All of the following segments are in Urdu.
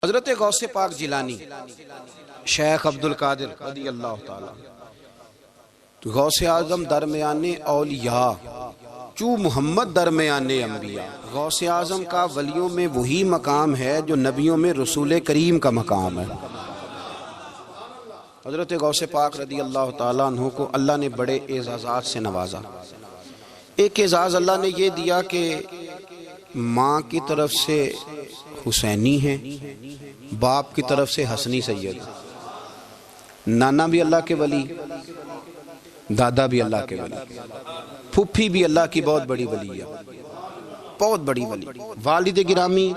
حضرت غوث پاک جیلانی شیخ عبد القادر رضی اللہ تعالیٰ غوث اعظم درمیان اولیاء چو محمد درمیان انبیاء. غوث اعظم کا ولیوں میں وہی مقام ہے جو نبیوں میں رسول کریم کا مقام ہے. حضرت غوث پاک رضی اللہ تعالیٰ عنہ کو اللہ نے بڑے اعزازات سے نوازا. ایک اعزاز اللہ نے یہ دیا کہ ماں کی طرف سے حسینی ہے، باپ کی طرف سے حسنی سید. نانا بھی اللہ کے ولی، دادا بھی اللہ کے ولی، پھوپھی بھی اللہ کی بہت بڑی ولی ہے، بہت بڑی ولی. والد گرامی،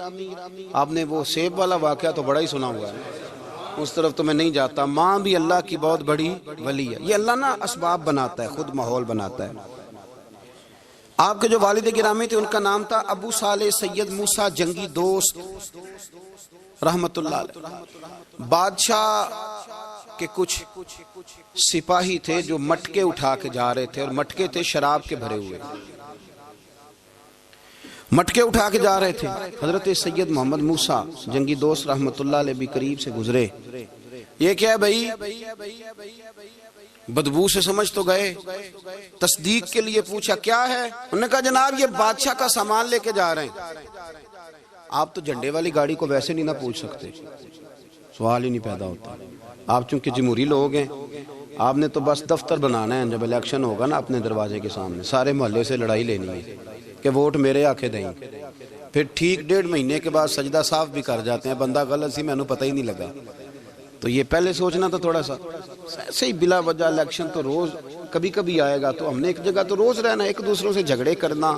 آپ نے وہ سیب والا واقعہ تو بڑا ہی سنا ہوا ہے، اس طرف تو میں نہیں جاتا. ماں بھی اللہ کی بہت بڑی ولی ہے. یہ اللہ نا اسباب بناتا ہے، خود ماحول بناتا ہے. آپ کے جو والد گرامی تھے ان کا نام تھا ابو صالح سید موسیٰ جنگی دوست رحمت اللہ علیہ. بادشاہ کے کچھ سپاہی تھے جو مٹکے اٹھا کے جا رہے تھے، اور مٹکے تھے شراب کے بھرے ہوئے، مٹکے اٹھا کے جا رہے تھے. حضرت سید محمد موسیٰ جنگی دوست رحمت اللہ علیہ بھی قریب سے گزرے. یہ کیا ہے بھائی؟ بدبو سے سمجھ تو گئے. تصدیق کے لیے پوچھا کیا ہے؟ انہوں نے کہا جناب یہ بادشاہ کا سامان لے کے جا رہے ہیں. آپ تو جھنڈے والی گاڑی کو ویسے نہیں نہ پوچھ سکتے، سوال ہی نہیں پیدا ہوتا. آپ چونکہ جمہوری لوگ ہیں، آپ نے تو بس دفتر بنانا ہے. جب الیکشن ہوگا نا اپنے دروازے کے سامنے سارے محلے سے لڑائی لینی ہے کہ ووٹ میرے آکے دیں. پھر ٹھیک 1.5 مہینے کے بعد سجدہ صاف بھی کر جاتے ہیں، بندہ غلط سی میں نے پتہ ہی نہیں لگا. تو یہ پہلے سوچنا تو تھوڑا سا صحیح. بلا وجہ الیکشن تو روز کبھی کبھی آئے گا، تو ہم نے ایک جگہ تو روز رہنا، ایک دوسروں سے جھگڑے کرنا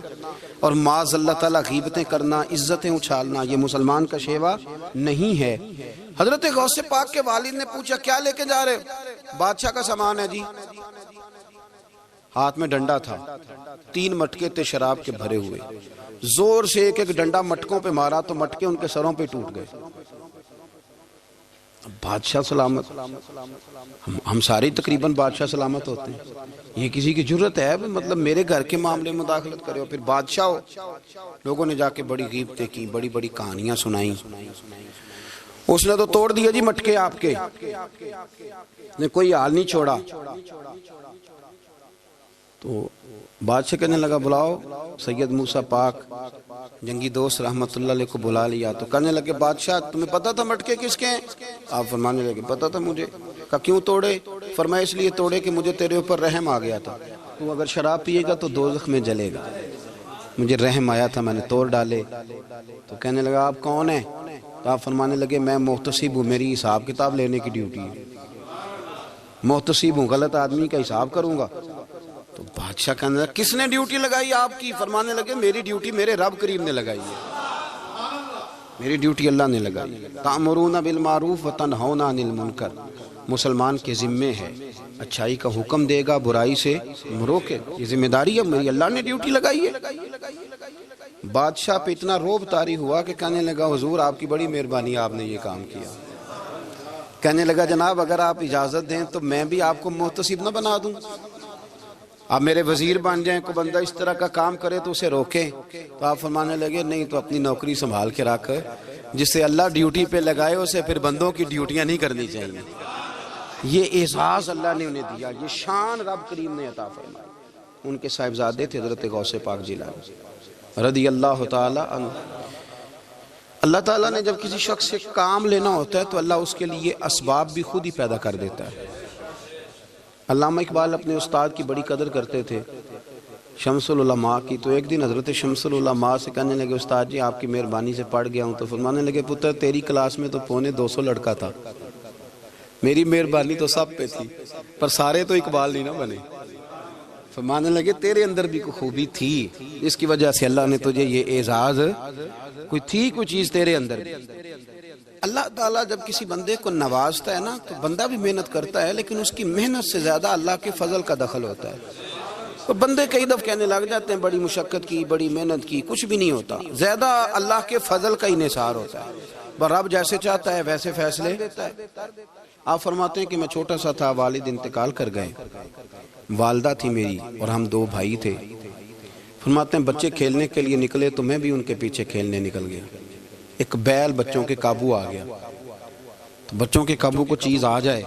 اور معاذ اللہ تعالیٰ غیبتیں کرنا، عزتیں اچھالنا، یہ مسلمان کا شیوا نہیں ہے. حضرت غوث پاک کے والد نے پوچھا کیا لے کے جا رہے؟ بادشاہ کا سامان ہے جی. ہاتھ میں ڈنڈا تھا، 3 مٹکے تھے شراب کے بھرے ہوئے. زور سے ایک ایک ڈنڈا مٹکوں پہ مارا تو مٹکے ان کے سروں پہ ٹوٹ گئے. بادشاہ سلامت، ہم ساری تقریباً بادشاہ سلامت ہوتے ہیں. یہ کسی کی جرت ہے مطلب میرے گھر کے معاملے میں مداخلت کرے؟ پھر بادشاہ ہو. لوگوں نے جا کے بڑی غیبتیں کی، بڑی بڑی کہانیاں سنائیں. اس نے تو توڑ دیا جی مٹکے آپ کے، نے کوئی حال نہیں چھوڑا. تو بادشاہ کہنے لگا بلاؤ سید موسیٰ پاک جنگی دوست رحمت اللہ علیہ کو بلا لیا. تو کہنے لگے بادشاہ تمہیں پتا تھا مٹکے کس کے ہیں؟ آپ فرمانے لگے پتا تھا مجھے. کہا کیوں توڑے؟ فرمایا اس لیے توڑے کہ مجھے تیرے اوپر رحم آ گیا تھا، تو اگر شراب پیے گا تو دوزخ میں جلے گا. مجھے رحم آیا تھا، میں نے توڑ ڈالے. تو کہنے لگا آپ کون ہیں؟ تو آپ فرمانے لگے میں محتسب ہوں، میری حساب کتاب لینے کی ڈیوٹی ہے. محتسب ہوں، غلط آدمی کا حساب کروں گا. تو بادشاہ کہنے لگا کس نے ڈیوٹی لگائی آپ کی؟ فرمانے لگے میری ڈیوٹی میرے رب کریم نے لگائی ہے، میری ڈیوٹی اللہ نے لگائی. تأمرون بالمعروف وتنہون عن المنکر، مسلمان کے ذمے ہے اچھائی کا حکم دے گا، برائی سے روکے. یہ ذمہ داری ہے میری، اللہ نے ڈیوٹی لگائی ہے. بادشاہ پہ اتنا روب طاری ہوا کہ کہنے لگا حضور آپ کی بڑی مہربانی، آپ نے یہ کام کیا. کہنے لگا جناب اگر آپ اجازت دیں تو میں بھی آپ کو محتسب نہ بنا دوں، آپ میرے وزیر بن جائیں. کوئی بندہ اس طرح کا کام کرے تو اسے روکیں. تو آپ فرمانے لگے نہیں، تو اپنی نوکری سنبھال کے رکھ، جسے اللہ ڈیوٹی پہ لگائے اسے پھر بندوں کی ڈیوٹیاں نہیں کرنی چاہیے. یہ اعزاز اللہ نے انہیں دیا، یہ شان رب کریم نے عطا فرمائی. ان کے صاحبزادے تھے حضرت غوث پاک جیلانی رضی اللہ تعالی عنہ. اللہ تعالیٰ نے جب کسی شخص سے کام لینا ہوتا ہے تو اللہ اس کے لیے اسباب بھی خود ہی پیدا کر دیتا ہے. علامہ اقبال اپنے استاد کی بڑی قدر کرتے تھے، شمس العلماء کی. تو ایک دن حضرت شمس العلماء سے کہنے لگے استاد جی آپ کی مہربانی سے پڑھ گیا ہوں. تو فرمانے لگے پتر تیری کلاس میں تو 250 لڑکا تھا، میری مہربانی تو سب پہ تھی، پر سارے تو اقبال نہیں نہ بنے. فرمانے لگے تیرے اندر بھی کوئی خوبی تھی، اس کی وجہ سے اللہ نے تجھے یہ اعزاز، کوئی تھی کوئی چیز تیرے اندر بھی. اللہ تعالیٰ جب کسی بندے کو نوازتا ہے نا تو بندہ بھی محنت کرتا ہے، لیکن اس کی محنت سے زیادہ اللہ کے فضل کا دخل ہوتا ہے. اور بندے کئی دفعہ کہنے لگ جاتے ہیں بڑی مشقت کی، بڑی محنت کی، کچھ بھی نہیں ہوتا. زیادہ اللہ کے فضل کا انحصار ہوتا ہے، رب جیسے چاہتا ہے ویسے فیصلے دیتا ہے. آپ فرماتے ہیں کہ میں چھوٹا سا تھا، والد انتقال کر گئے، والدہ تھی میری اور ہم 2 بھائی تھے. فرماتے ہیں بچے کھیلنے کے لیے نکلے تو میں بھی ان کے پیچھے کھیلنے نکل گیا. ایک بیل بچوں کے قابو آ گیا، تو بچوں کے قابو کو چیز آ جائے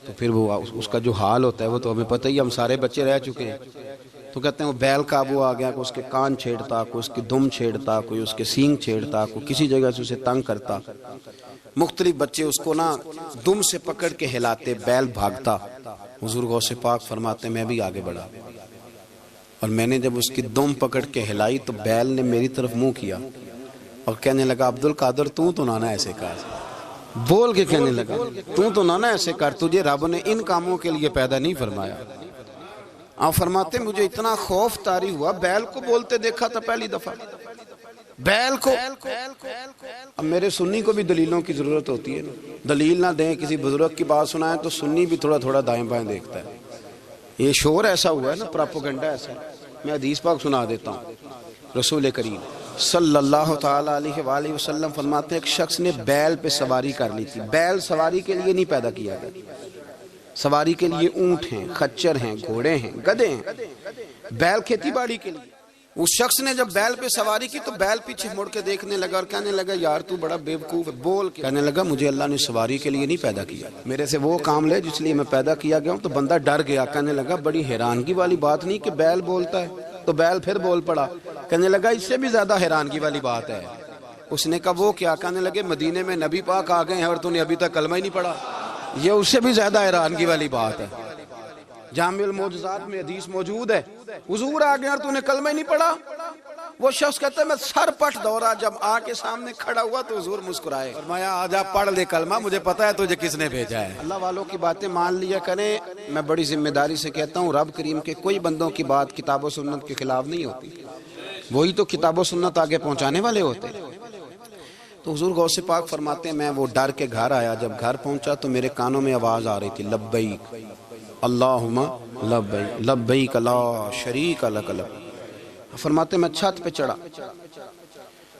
تو پھر وہ اس کا جو حال ہوتا ہے وہ تو ہمیں پتہ ہی، ہم سارے بچے رہ چکے ہیں۔ تو کہتے ہیں وہ بیل قابو آ گیا، کوئی اس کے کان چھیڑتا، کوئی اس کی دم چھیڑتا، کوئی اس کے سینگ چھیڑتا، کوئی کسی جگہ سے اسے تنگ کرتا، مختلف بچے اس کو نا دم سے پکڑ کے ہلاتے، بیل بھاگتا۔ حضور غوث پاک فرماتے میں بھی آگے بڑھا، اور میں نے جب اس کی دم پکڑ کے ہلائی تو بیل نے میری طرف منہ کیا اور کہنے لگا عبد القادر تو نہ ایسے کر، بول کے کہنے لگا تو نہ ایسے کر، تجھے رب نے ان کاموں کے لیے پیدا نہیں فرمایا۔ آپ فرماتے مجھے اتنا خوف طاری ہوا، بیل کو بولتے دیکھا تھا پہلی دفعہ، بیل کو۔ اب میرے سنی کو بھی دلیلوں کی ضرورت ہوتی ہے نا، دلیل نہ دیں، کسی بزرگ کی بات سنائیں تو سنی بھی تھوڑا تھوڑا دائیں بائیں دیکھتا ہے۔ یہ شور ایسا ہوا ہے نا، پراپوگنڈا ایسا ہے۔ میں حدیث پاک سنا دیتا ہوں۔ رسول کریم صلی اللہ تعالی علیہ وآلہ وسلم فرماتے ہیں ایک شخص نے بیل پہ سواری کر لی تھی۔ بیل سواری کے لیے نہیں پیدا کیا گیا، سواری کے لیے اونٹ ہیں، خچر ہیں، گھوڑے ہیں، گدھے ہیں، بیل کھیتی باڑی کے لیے۔ اس شخص نے جب بیل پہ سواری کی تو بیل پیچھے مڑ کے دیکھنے لگا اور کہنے لگا یار تو بڑا بیوقوف ہے، بول کے کہنے لگا مجھے اللہ نے سواری کے لیے نہیں پیدا کیا، میرے سے وہ کام لے جس لیے میں پیدا کیا گیا ہوں۔ تو بندہ ڈر گیا، کہنے لگا بڑی حیرانگی والی بات نہیں کہ بیل بولتا ہے، تو بیل پھر بول پڑا۔ کہنے لگا اس سے بھی زیادہ حیرانگی والی بات ہے۔ اس نے کہا وہ کیا؟ کہنے لگے مدینے میں نبی پاک آ گئے ہیں اور تو نے ابھی تک کلمہ ہی نہیں پڑھا، یہ اس سے بھی زیادہ حیرانگی والی بات ہے۔ جامع المعجزات میں حدیث موجود ہے، حضور آ گئے اور تو نے کلمہ ہی نہیں پڑھا۔ وہ شخص کہتا ہے میں سر پٹ دورا، جب آ کے سامنے کھڑا ہوا تو حضور مسکرائے، فرمایا آجا پڑھ لے کلمہ، مجھے پتا ہے تجھے کس نے بھیجا ہے۔ اللہ والوں کی باتیں مان لیا کریں، میں بڑی ذمہ داری سے کہتا ہوں رب کریم کے کوئی بندوں کی بات کتاب و سنت کے خلاف نہیں ہوتی، وہی تو کتاب و سنت آگے پہنچانے والے ہوتے۔ تو حضور غوث پاک فرماتے ہیں میں وہ ڈر کے گھر آیا، جب گھر پہنچا تو میرے کانوں میں آواز آ رہی تھی لبیک اللہم لبیک لبیک لا شریک لک لبیک۔ فرماتے میں چھت پہ چڑھا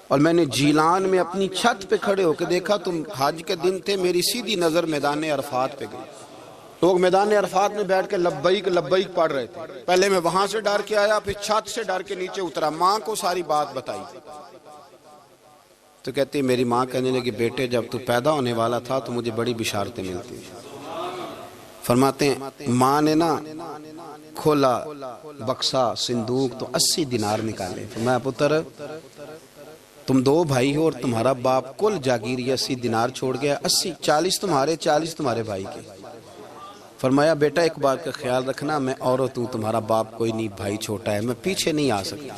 اور میں نے جیلان میں اپنی چھت پہ کھڑے ہو کے دیکھا تو حج کے دن تھے، میری سیدھی نظر میدان عرفات پہ گئی، لوگ میدان عرفات میں بیٹھ کے لبیک لبیک پڑھ رہے تھے۔ پہلے میں وہاں سے ڈر کے آیا، پھر چھت سے ڈر کے نیچے اترا، ماں کو ساری بات بتائی تو کہتی میری ماں کہنے لگی بیٹے جب تو پیدا ہونے والا تھا تو مجھے بڑی بشارتیں ملتی۔ فرماتے ہیں ماں نے نا کھولا بکسا صندوق تو 80 دینار نکالے، فرمایا پتر تم 2 بھائی ہو اور تمہارا باپ کل جاگیر 80 دینار چھوڑ گیا، 80 40 تمہارے 40 تمہارے بھائی کے۔ فرمایا بیٹا ایک بات کا خیال رکھنا، میں عورت ہوں، تمہارا باپ کوئی نہیں، بھائی چھوٹا ہے، میں پیچھے نہیں آ سکتا،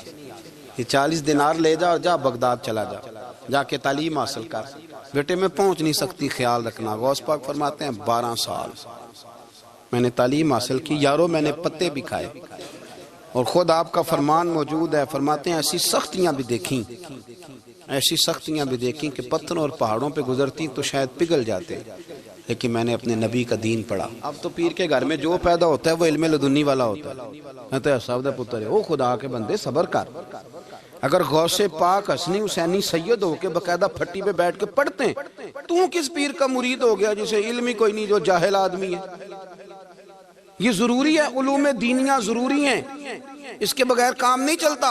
یہ 40 دینار لے جا اور جا بغداد چلا جا کے تعلیم حاصل کر، بیٹے میں پہنچ نہیں سکتی، خیال رکھنا۔ غوث پاک فرماتے ہیں 12 سال میں نے تعلیم حاصل کی یارو، میں نے پتے بھی کھائے، اور خود آپ کا فرمان موجود ہے، فرماتے ہیں ایسی سختیاں بھی دیکھیں، ایسی سختیاں بھی دیکھیں کہ پتھروں اور پہاڑوں پہ گزرتی تو شاید پگھل جاتے، لیکن میں نے اپنے نبی کا دین پڑھا۔ اب تو پیر کے گھر میں جو پیدا ہوتا ہے وہ علم لدنی والا ہوتا ہے، کہتے ہیں صاحب دا پتر ہے، او خدا کے بندے صبر کر۔ اگر غوث پاک حسنی حسینی سید ہو کے باقاعدہ پھٹی پہ بیٹھ کے پڑھتے ہیں، تو کس پیر کا مرید ہو گیا جسے علم ہی کوئی نہیں، جو جاہل آدمی ہے؟ یہ ضروری ہے، علوم دینیاں ضروری ہیں، اس کے بغیر کام نہیں چلتا۔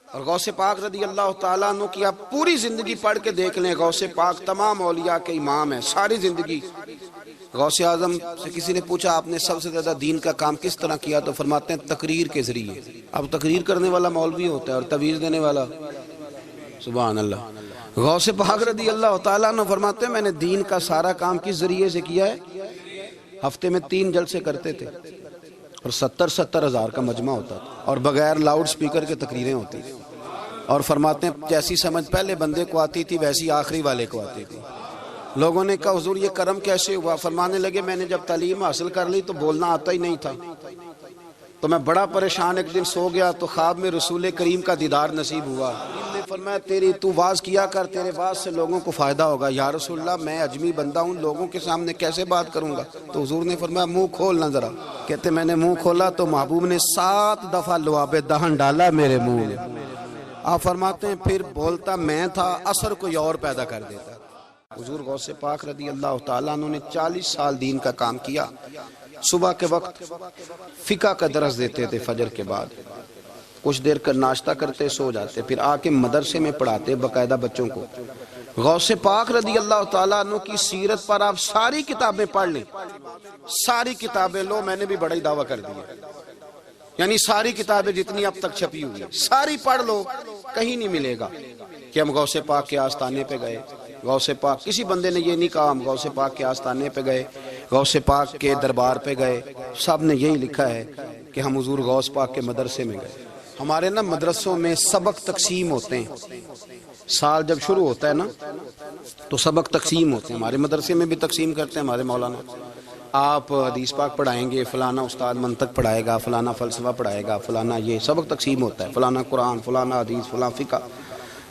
اور غوث پاک رضی اللہ تعالیٰ عنہ کی آپ پوری زندگی پڑھ کے دیکھ لیں، غوث پاک تمام اولیاء کے امام ہیں، ساری زندگی۔ غوث اعظم سے کسی نے پوچھا آپ نے سب سے زیادہ دین کا کام کس طرح کیا، تو فرماتے ہیں تقریر کے ذریعے۔ اب تقریر کرنے والا مولوی ہوتا ہے اور تویز دینے والا، سبحان اللہ۔ غوث پاک رضی اللہ تعالیٰ عنہ فرماتے ہیں میں نے دین کا سارا کام کس ذریعے سے کیا ہے، ہفتے میں 3 جلسے کرتے تھے اور 70 ہزار کا مجمع ہوتا تھا، اور بغیر لاؤڈ سپیکر کے تقریریں ہوتی تھیں، اور فرماتے ہیں جیسی سمجھ پہلے بندے کو آتی تھی ویسی آخری والے کو آتی تھی۔ لوگوں نے کہا حضور یہ کرم کیسے ہوا؟ فرمانے لگے میں نے جب تعلیم حاصل کر لی تو بولنا آتا ہی نہیں تھا، تو میں بڑا پریشان، ایک دن سو گیا تو خواب میں رسول کریم کا دیدار نصیب ہوا۔ نے فرمایا تو واز کیا کر، تیرے واز سے لوگوں کو فائدہ ہوگا۔ یا رسول اللہ میں اجمی بندہ ہوں، لوگوں کے سامنے کیسے بات کروں گا؟ تو حضور نے فرمایا منہ کھولنا ذرا۔ کہتے میں نے منہ کھولا تو محبوب نے 7 دفعہ لعاب دہن ڈالا میرے منہ میں۔ آپ فرماتے ہیں پھر بولتا میں تھا، اثر کوئی اور پیدا کر دیتا۔ حضور غوث پاک رضی اللہ تعالیٰ عنہ نے 40 سال دین کا کام کیا۔ صبح کے وقت فقہ کا درس دیتے تھے فجر کے بعد، کچھ دیر کا ناشتہ کرتے سو جاتے، پھر آ کے مدرسے میں پڑھاتے باقاعدہ بچوں کو۔ غوث پاک رضی اللہ تعالیٰ عنہ کی سیرت پر آپ ساری کتابیں پڑھ لیں، ساری کتابیں لو، میں نے بھی بڑا ہی دعویٰ کر دیا، یعنی ساری کتابیں جتنی اب تک چھپی ہوئی ہیں ساری پڑھ لو، کہیں نہیں ملے گا کہ ہم غوث پاک کے آستانے پہ گئے۔ غوث پاک کسی بندے نے یہ نہیں کہا ہم غوث پاک کے آستانے پہ گئے، غوث پاک کے دربار پہ گئے، سب نے یہی لکھا ہے کہ ہم حضور غوث پاک کے مدرسے میں گئے۔ ہمارے نا مدرسوں میں سبق تقسیم ہوتے ہیں، سال جب شروع ہوتا ہے نا تو سبق تقسیم ہوتے ہیں، ہمارے مدرسے میں بھی تقسیم کرتے ہیں ہمارے مولانا۔ آپ حدیث پاک پڑھائیں گے، فلانا استاد منطق پڑھائے گا، فلانا فلسفہ پڑھائے گا، فلانا یہ سبق تقسیم ہوتا ہے، فلانا قرآن، فلانا حدیث، فلاں فقہ۔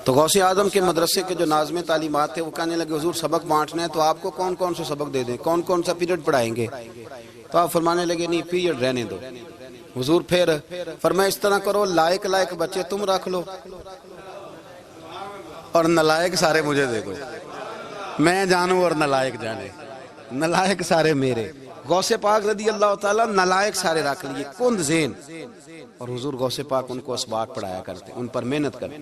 تو غوث اعظم کے مدرسے کے جو ناظم تعلیمات تھے وہ کہنے لگے حضور سبق بانٹنا ہے تو آپ کو کون کون سے سبق دے دیں، کون کون سا پیریڈ پڑھائیں گے؟ تو آپ فرمانے لگے نہیں پیریڈ رہنے دو۔ حضور پھر فرمایا اس طرح کرو، لائق لائق بچے تم رکھ لو اور نالائق سارے مجھے دے دو، میں جانوں اور نالائق جانے، نالائق سارے میرے۔ غوث پاک رضی اللہ تعالیٰ نالائق سارے رکھ لیے، کند ذہن، اور حضور غوث پاک ان کو اسباق پڑھایا کرتے، ان پر محنت کرتے۔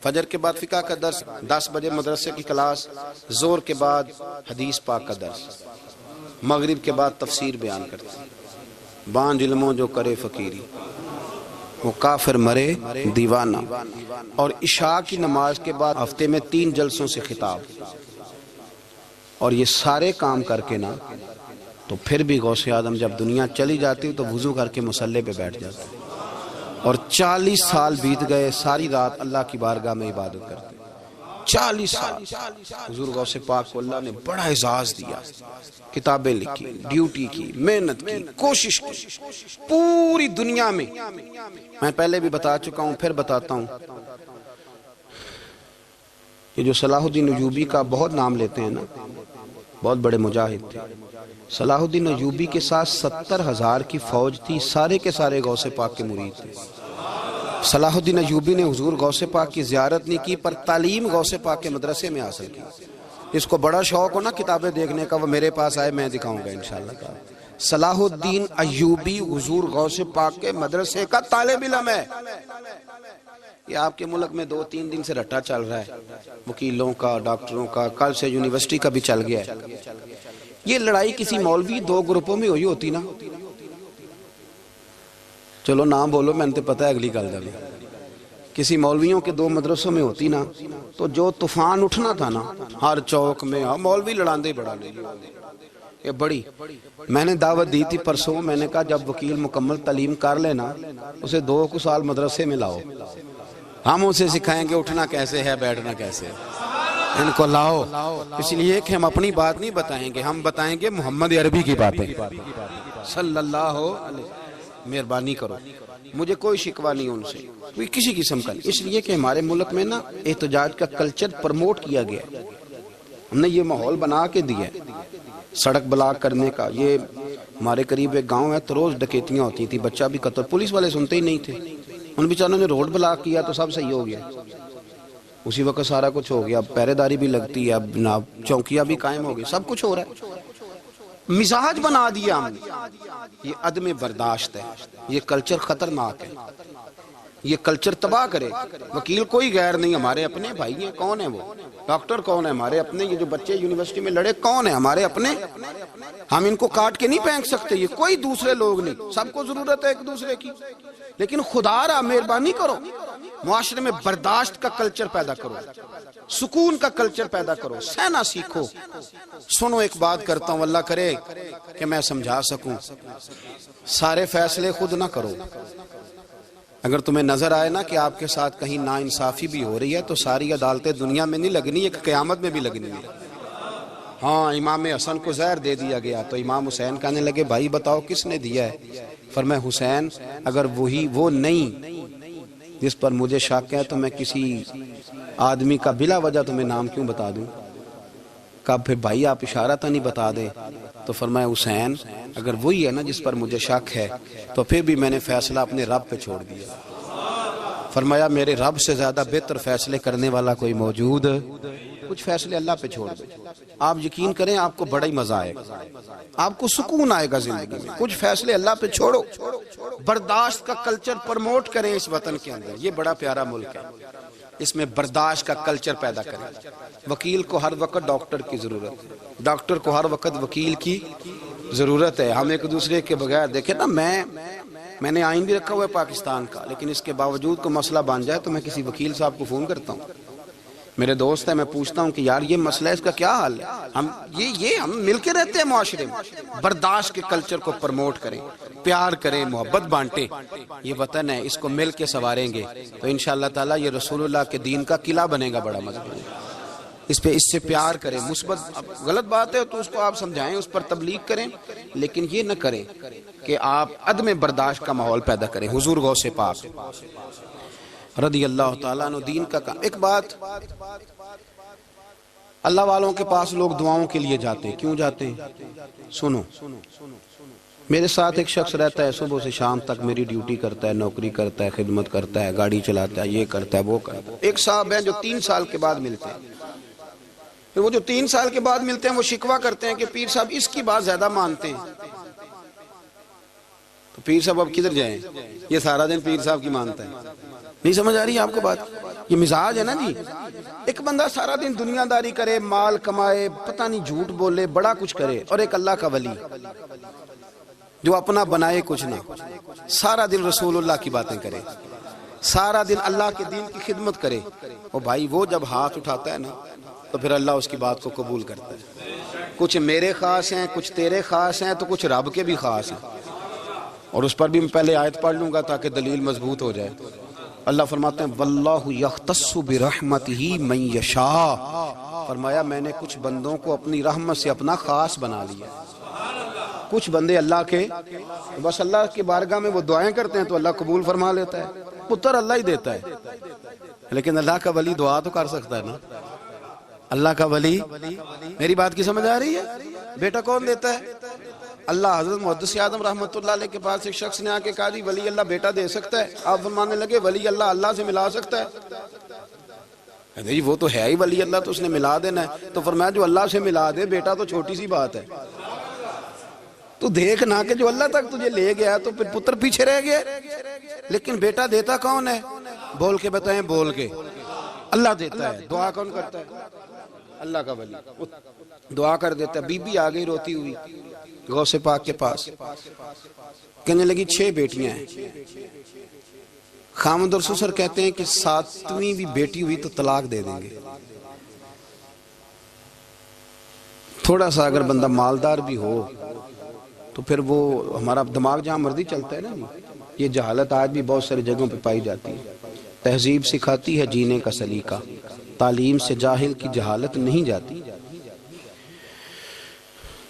فجر کے بعد فقہ کا درس، 10 بجے مدرسے کی کلاس، زور کے بعد حدیث پاک کا درس، مغرب کے بعد تفسیر بیان کرتے۔ بانج علموں جو کرے فقیری وہ کافر مرے دیوانہ، اور عشاء کی نماز کے بعد ہفتے میں 3 جلسوں سے خطاب، اور یہ سارے کام کر کے نا تو پھر بھی غوث اعظم جب دنیا چلی جاتی تو وضو کر کے مصلی پہ بیٹھ جاتے، اور 40 سال بیت گئے، ساری رات اللہ کی بارگاہ میں عبادت کرتے، 40 سال۔ حضور غوث پاک کو اللہ نے بڑا اعزاز دیا، کتابیں لکھی، ڈیوٹی کی، محنت کی، کوشش کی پوری دنیا میں۔ میں پہلے بھی بتا چکا ہوں، پھر بتاتا ہوں، یہ جو صلاح الدین ایوبی کا بہت نام لیتے ہیں نا، بہت بڑے مجاہد تھے۔ صلاح الدین ایوبی کے ساتھ 70,000 کی فوج تھی، سارے کے سارے غوث پاک کے مرید تھے۔ صلاح الدین ایوبی نے حضور غوث پاک کی زیارت نہیں کی، پر تعلیم غوث پاک کے مدرسے میں حاصل کی۔ اس کو بڑا شوق ہو نا کتابیں دیکھنے کا، وہ میرے پاس آئے، میں دکھاؤں گا انشاءاللہ۔ صلاح الدین ایوبی حضور غوث پاک کے مدرسے کا طالب علم ہے۔ یہ آپ کے ملک میں 2-3 دن سے رٹا چل رہا ہے، وکیلوں کا، ڈاکٹروں کا، کل سے یونیورسٹی کا بھی چل گیا ہے۔ یہ لڑائی کسی مولوی 2 گروپوں میں ہوئی ہوتی نا، چلو نام بولو، میں نے پتہ ہے اگلی گل دا بھی، کسی مولویوں کے 2 مدرسوں میں ہوتی نا تو جو طوفان اٹھنا تھا نا ہر چوک میں، مولوی لڑاندے بڑا لے یہ بڑی۔ میں نے دعوت دی تھی پرسوں، میں نے کہا جب وکیل مکمل تعلیم کر لینا اسے 2 سال مدرسے میں لاؤ، ہم اسے سکھائیں گے اٹھنا کیسے ہے، بیٹھنا کیسے ہے، ان کو لاؤ۔ اس لیے کہ ہم اپنی بات نہیں بتائیں گے، ہم بتائیں گے محمد عربی کی باتیں صلی اللہ علیہ۔ مہربانی کرو، مجھے کوئی شکوہ نہیں ان سے، کوئی کسی قسم کا نہیں، اس لیے کہ ہمارے ملک میں نا احتجاج کا کلچر پروموٹ کیا گیا، ہم نے یہ ماحول بنا کے دیا ہے سڑک بلاک کرنے کا۔ یہ ہمارے قریب ایک گاؤں ہے تو روز ڈکیتیاں ہوتی تھی، بچہ بھی قتل، پولیس والے سنتے ہی نہیں تھے، ان بیچاروں نے روڈ بلاک کیا تو سب صحیح ہو گیا، اسی وقت سارا کچھ ہو گیا، پہرے داری بھی لگتی ہے، اب جناب چوکیاں بھی قائم ہو گئی، سب کچھ ہو رہا ہے۔ مزاج بنا دیا ہم نے، یہ عدم برداشت ہے، یہ کلچر خطرناک ہے، یہ کلچر تباہ کرے۔ وکیل کوئی غیر نہیں، ہمارے اپنے بھائی ہیں، کون ہیں وہ؟ ڈاکٹر کون ہے ہمارے اپنے؟ یہ جو بچے یونیورسٹی میں لڑے کون ہیں ہمارے اپنے؟ ہم ان کو کاٹ کے نہیں پھینک سکتے، یہ کوئی دوسرے لوگ نہیں، سب کو ضرورت ہے ایک دوسرے کی، لیکن خدا را مہربانی کرو، معاشرے میں برداشت کا کلچر پیدا کرو، سکون کا کلچر پیدا کرو، سہنا سیکھو۔ سنو ایک بات کرتا ہوں، اللہ کرے کہ میں سمجھا سکوں، سارے فیصلے خود نہ کرو۔ اگر تمہیں نظر آئے نا کہ آپ کے ساتھ کہیں ناانصافی بھی ہو رہی ہے تو ساری عدالتیں دنیا میں نہیں لگنی، ایک قیامت میں بھی لگنی ہے۔ ہاں امام حسن کو زہر دے دیا گیا تو امام حسین کہنے لگے بھائی بتاؤ کس نے دیا ہے؟ فرمایا حسین اگر وہی وہ نہیں جس پر مجھے شک ہے تو میں کسی آدمی کا بلا وجہ تمہیں نام کیوں بتا دوں؟ کہا پھر بھائی آپ اشارہ تو نہیں بتا دے؟ تو فرمایا حسین اگر وہی ہے نا جس پر مجھے شک ہے تو پھر بھی میں نے فیصلہ اپنے رب پہ چھوڑ دیا۔ فرمایا میرے رب سے زیادہ بہتر فیصلے کرنے والا کوئی موجود کچھ فیصلے اللہ پہ چھوڑ دیں. آپ یقین کریں آپ کو بڑا ہی مزہ آئے گا, آپ کو سکون آئے گا زندگی میں. کچھ فیصلے اللہ پہ چھوڑو, برداشت کا کلچر پروموٹ کریں اس وطن کے اندر. یہ بڑا پیارا ملک ہے, اس میں برداشت کا کلچر پیدا کریں. وکیل کو ہر وقت ڈاکٹر کی ضرورت ہے, ڈاکٹر کو ہر وقت وکیل کی ضرورت ہے. ہم ایک دوسرے کے بغیر دیکھیں نا, میں نے آئین بھی رکھا ہوا ہے پاکستان کا, لیکن اس کے باوجود کوئی مسئلہ بن جائے تو میں کسی وکیل صاحب کو فون کرتا ہوں. میرے دوست ہے, میں پوچھتا ہوں کہ یار یہ مسئلہ ہے, اس کا کیا حل ہے. ہم مل کے رہتے ہیں معاشرے میں. برداشت کے کلچر کو پروموٹ کریں, پیار کریں, محبت بانٹیں. یہ وطن ہے, اس کو مل کے سنواریں گے تو انشاءاللہ تعالیٰ یہ رسول اللہ کے دین کا قلعہ بنے گا بڑا مضبوط. اس سے پیار کریں. مثبت غلط بات ہے تو اس کو آپ سمجھائیں, اس پر تبلیغ کریں, لیکن یہ نہ کریں کہ آپ عدم برداشت کا ماحول پیدا کریں. حضور غوث پاک رضی اللہ تعالیٰ عنہ دین کا کام. ایک بات, اللہ والوں کے پاس لوگ دعاؤں کے لیے جاتے ہیں. کیوں جاتے ہیں؟ سنو, میرے ساتھ ایک شخص رہتا ہے, صبح سے شام تک میری ڈیوٹی کرتا ہے, نوکری کرتا ہے, خدمت کرتا ہے, گاڑی چلاتا ہے, یہ کرتا ہے, وہ کرتا ہے. ایک صاحب ہیں جو 3 سال کے بعد ملتے ہیں. پھر وہ جو 3 سال کے بعد ملتے ہیں وہ شکوہ کرتے ہیں کہ پیر صاحب اس کی بات زیادہ مانتے ہیں. تو پیر صاحب اب کدھر جائیں, یہ سارا دن پیر صاحب کی مانتا ہے. نہیں سمجھ آ رہی ہے آپ کو بات؟ یہ مزاج ہے نا جی. ایک بندہ سارا دن دنیا داری کرے, مال کمائے, پتہ نہیں جھوٹ بولے, بڑا کچھ کرے, اور ایک اللہ کا ولی جو اپنا بنائے کچھ نہ, سارا دن رسول اللہ کی باتیں کرے, سارا دن اللہ کے دین کی خدمت کرے. اور بھائی وہ جب ہاتھ اٹھاتا ہے نا تو پھر اللہ اس کی بات کو قبول کرتا ہے. کچھ میرے خاص ہیں, کچھ تیرے خاص ہیں, تو کچھ رب کے بھی خاص ہیں. اور اس پر بھی میں پہلے آیت پڑھ لوں گا تاکہ دلیل مضبوط ہو جائے. اللہ فرماتے ہیں واللہ یختص برحمتہ من یشاء. فرمایا میں نے کچھ بندوں کو اپنی رحمت سے اپنا خاص بنا لیا. کچھ بندے اللہ کے بس اللہ کی بارگاہ میں وہ دعائیں کرتے ہیں تو اللہ قبول فرما لیتا ہے. پتر اللہ ہی دیتا ہے, لیکن اللہ کا ولی دعا تو کر سکتا ہے نا. اللہ کا ولی, میری بات کی سمجھ آ رہی ہے؟ بیٹا کون دیتا ہے؟ اللہ. حضرت محدث اعظم رحمۃ اللہ علیہ کے پاس ایک شخص نے آ کے کہا جی ولی اللہ بیٹا دے سکتا ہے؟ آپ فرمانے لگے ولی اللہ اللہ سے ملا سکتا ہے؟ جی وہ تو ہے ہی ولی اللہ, تو اس نے ملا دینا ہے. تو فرمایا جو اللہ سے ملا دے بیٹا تو چھوٹی سی بات ہے. تو دیکھ نہ کہ جو اللہ تک تجھے لے گیا تو پھر پتر پیچھے رہ گیا. لیکن بیٹا دیتا کون ہے؟ بول کے بتائیں, بول کے. اللہ دیتا ہے. دعا کون کرتا ہے؟ اللہ کا ولی دعا کر دیتا ہے. بی بی آ گئی روتی ہوئی غوث پاک کے پاس, کہنے لگی 6 بیٹیاں ہیں. خامد اور سسر کہتے ہیں کہ 7ویں بھی بیٹی ہوئی تو طلاق دے دیں گے. تھوڑا سا اگر بندہ مالدار بھی ہو تو پھر وہ ہمارا دماغ جہاں مرضی چلتا ہے نا. یہ جہالت آج بھی بہت ساری جگہوں پہ پائی جاتی ہے. تہذیب سکھاتی ہے جینے کا سلیقہ, تعلیم سے جاہل کی جہالت نہیں جاتی.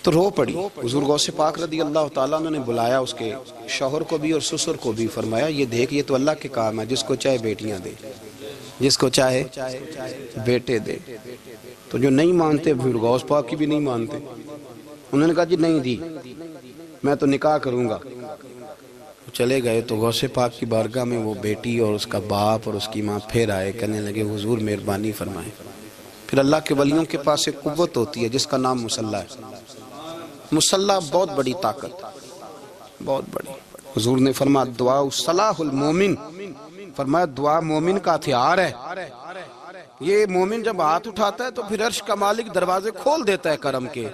تو رو پڑی. حضور غوث پاک رضی اللہ تعالیٰ عنہ نے بلایا اس کے شوہر کو بھی اور سسر کو بھی. فرمایا یہ دیکھ, یہ تو اللہ کے کام ہے, جس کو چاہے بیٹیاں دے, جس کو چاہے بیٹے دے. تو جو نہیں مانتے پھر غوث پاک کی بھی نہیں مانتے. انہوں نے کہا جی نہیں دی, میں تو نکاح کروں گا. چلے گئے تو غوث پاک کی بارگاہ میں وہ بیٹی اور اس کا باپ اور اس کی ماں پھر آئے, کہنے لگے حضور مہربانی فرمائیں. پھر اللہ کے ولیوں کے پاس ایک قوت ہوتی ہے جس کا نام مصلی ہے. مصلی بہت بڑی طاقت, بہت بڑی. حضور نے فرمایا دعا صلاح المومن, فرمایا دعا مومن کا ہتھیار ہے. یہ مومن جب ہاتھ اٹھاتا ہے تو پھر عرش کا مالک دروازے کھول دیتا ہے کرم کے.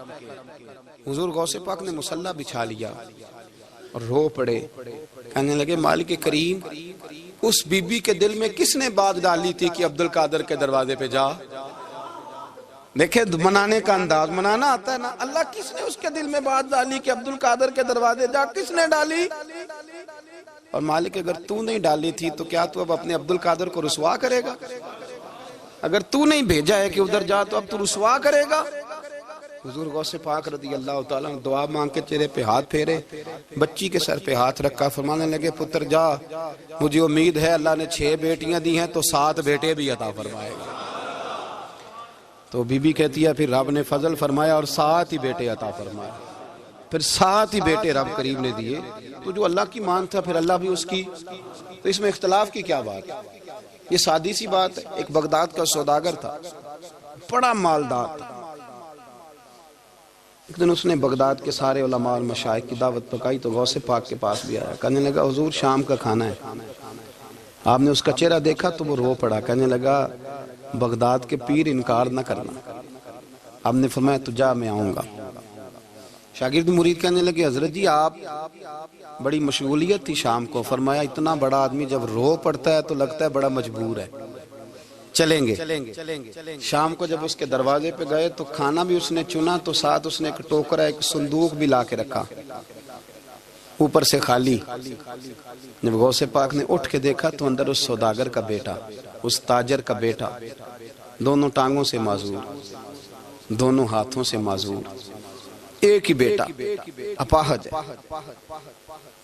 حضور غوث پاک نے مصلی بچھا لیا اور رو پڑے, کہنے لگے مالک کریم اس بی بی کے دل میں کس نے بات ڈالی تھی کہ عبد القادر کے دروازے پہ جا. دیکھیں منانے کا انداز, منانا آتا ہے نا. اللہ کس نے اس کے دل میں بات ڈالی کہ عبد القادر کے دروازے جا, کس نے ڈالی؟ اور مالک اگر تو نہیں ڈالی تھی تو کیا تو اب اپنے عبد القادر کو رسوا کرے گا؟ اگر تو نہیں بھیجا ہے کہ ادھر جا تو اب تو رسوا کرے گا؟ حضور غوث پاک رضی اللہ تعالیٰ نے دعا مانگ کے چہرے پہ ہاتھ پھیرے, بچی کے سر پہ ہاتھ رکھا, فرمانے لگے پتر جا, مجھے امید ہے اللہ نے 6 بیٹیاں دی ہیں تو 7 بیٹے بھی عطا فرمائے گا. تو بی بی کہتی ہے پھر رب نے فضل فرمایا اور 7 ہی بیٹے عطا فرمائے. پھر 7 ہی بیٹے رب کریم نے دیے. تو جو اللہ کی مان تھا پھر اللہ بھی اس کی. تو اس میں اختلاف کی کیا بات ہے؟ یہ سادی سی بات ہے. ایک بغداد کا سوداگر تھا, بڑا مالدار تھا. ایک دن اس نے بغداد کے سارے علماء اور مشائخ کی دعوت پکائی تو غوث پاک کے پاس بھی آیا. کہنے لگا حضور شام کا کھانا ہے. آپ نے اس کا چہرہ دیکھا تو وہ رو پڑا. کہنے لگا بغداد کے پیر انکار نہ کرنا. آپ نے فرمایا تو جا میں آؤں گا. شاگرد مرید کہنے لگے حضرت جی آپ بڑی مشغولیت تھی شام کو. فرمایا اتنا بڑا آدمی جب رو پڑتا ہے تو لگتا ہے بڑا مجبور ہے, چلیں گے. شام کو جب اس کے دروازے پہ گئے تو کھانا بھی اس نے چنا تو ساتھ اس نے ایک ٹوکرا ایک صندوق بھی لا کے رکھا, اوپر سے خالی. جب غوث پاک نے اٹھ کے دیکھا تو اندر اس سوداگر کا بیٹا, اس تاجر کا بیٹا, دونوں ٹانگوں سے معذور, دونوں ہاتھوں سے معذور, ایک ہی بیٹا اپاہج ہے.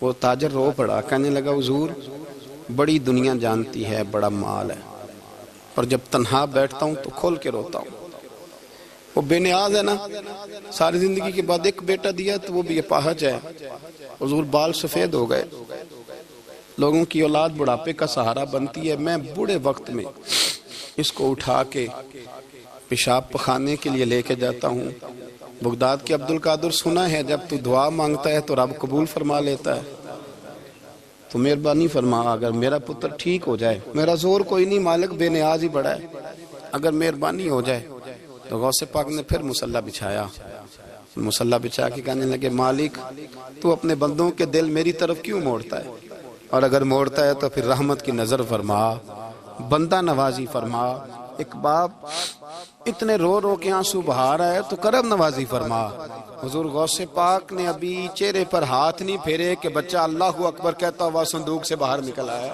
وہ تاجر رو پڑا. کہنے لگا حضور بڑی دنیا جانتی ہے بڑا مال ہے, اور جب تنہا بیٹھتا ہوں تو کھول کے روتا ہوں. وہ بے نیاز ہے نا, ساری زندگی کے بعد ایک بیٹا دیا تو وہ بھی اپاہج ہے. حضور بال سفید ہو گئے. لوگوں کی اولاد بڑھاپے کا سہارا بنتی ہے. میں بوڑھے وقت میں اس کو اٹھا کے پیشاب پخانے کے لیے لے کے جاتا ہوں. بغداد کے عبد القادر سنا ہے جب تو دعا مانگتا ہے تو رب قبول فرما لیتا ہے. تو مہربانی فرما اگر میرا پتر ٹھیک ہو جائے, میرا زور کوئی نہیں مالک, بے نیاز ہی بڑا ہے, اگر مہربانی ہو جائے. تو غوث پاک نے پھر مصلی بچھایا. مصلی بچھا کے کہنے لگے مالک تو اپنے بندوں کے دل میری طرف کیوں موڑتا ہے, اور اگر موڑتا ہے تو پھر رحمت کی نظر فرما, بندہ نوازی فرما. ایک باپ اتنے رو رو کے آنسو بہا رہا ہے تو کرم نوازی فرما. حضور غوث پاک نے ابھی چہرے پر ہاتھ نہیں پھیرے کہ بچہ اللہ اکبر کہتا ہوا صندوق سے باہر نکل آیا.